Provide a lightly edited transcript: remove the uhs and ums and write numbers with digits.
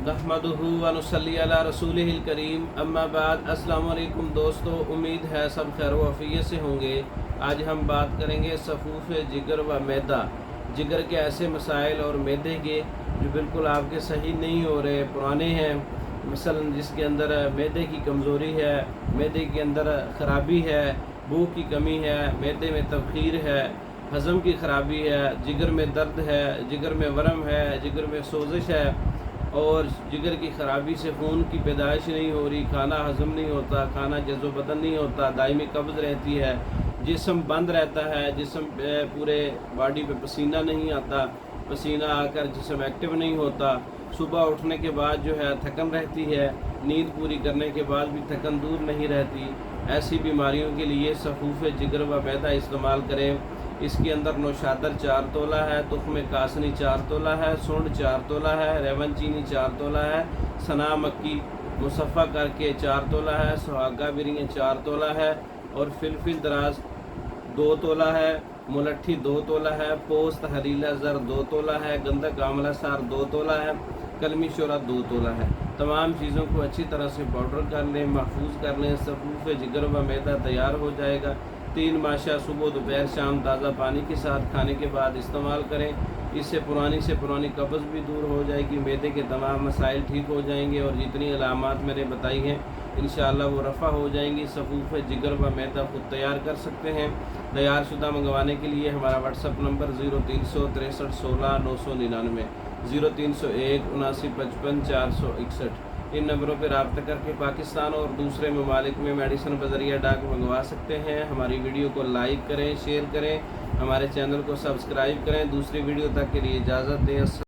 नहमदुहु व नुसल्ली अला रसूलिहिल करीम अम्मा बाद। अस्सलामु अलैकुम दोस्तों, उम्मीद है सब खैर व आफियत से होंगे। आज हम बात करेंगे सफूफ जिगर व मैदा, जिगर के ऐसे मसाइल और मैदे के जो बिल्कुल आपके सही नहीं हो रहे, पुराने हैं। मसलन जिसके अंदर मैदे की कमज़ोरी है, मैदे के अंदर ख़राबी है, भूख की कमी है, मैदे में तबखीर है, हज़म की ख़राबी है, जिगर में दर्द है, जिगर में वरम है, जिगर में सोजिश है और जिगर की ख़राबी से खून की पैदाइश नहीं हो रही, खाना हज़म नहीं होता, खाना जज़्ब बदन नहीं होता, दायमी कब्ज़ रहती है, जिस्म बंद रहता है, जिस्म पूरे बॉडी पे पसीना नहीं आता, पसीना आकर जिस्म एक्टिव नहीं होता, सुबह उठने के बाद जो है थकन रहती है, नींद पूरी करने के बाद भी थकन दूर नहीं रहती। ऐसी बीमारियों के लिए सफूफ जिगर व मैदा इस्तेमाल करें। इसके अंदर नौशादर 4 तोला है, तुख्म कासनी 4 तोला है, सुंड 4 तोला है, रेवन चीनी 4 तोला है, सना मक्की मुसफ़ा करके 4 तोला है, सुहागा बिरियाँ 4 तोला है और फिलफिल दराज 2 तोला है, मुलट्ठी 2 तोला है, पोस्त हरीला ज़र 2 तोला है, गंधक आमला सार 2 तोला है, कलमी शोरा 2 तोला है। तमाम चीज़ों को अच्छी तरह से पाउडर कर लें, महफूज कर लें। सफूफ जिगर व मैदा तैयार हो जाएगा। 3 माशा सुबह दोपहर शाम ताज़ा पानी के साथ खाने के बाद इस्तेमाल करें। इससे पुरानी कब्ज़ भी दूर हो जाएगी, मैदे के तमाम मसाइल ठीक हो जाएंगे और जितनी अलामात मैंने बताई हैं इंशाअल्लाह वो रफ़ा हो जाएंगी। सफूफ जिगर व मैदा खुद तैयार कर सकते हैं। तैयार शुदा मंगवाने के लिए हमारा व्हाट्सअप नंबर 0363 16 999 0301 79 55 461। इन नंबरों पर रब्ता करके पाकिस्तान और दूसरे ममालिक में मेडिसिन बज़रिया डाक मंगवा सकते हैं। हमारी वीडियो को लाइक करें, शेयर करें, हमारे चैनल को सब्सक्राइब करें। दूसरी वीडियो तक के लिए इजाज़त दें।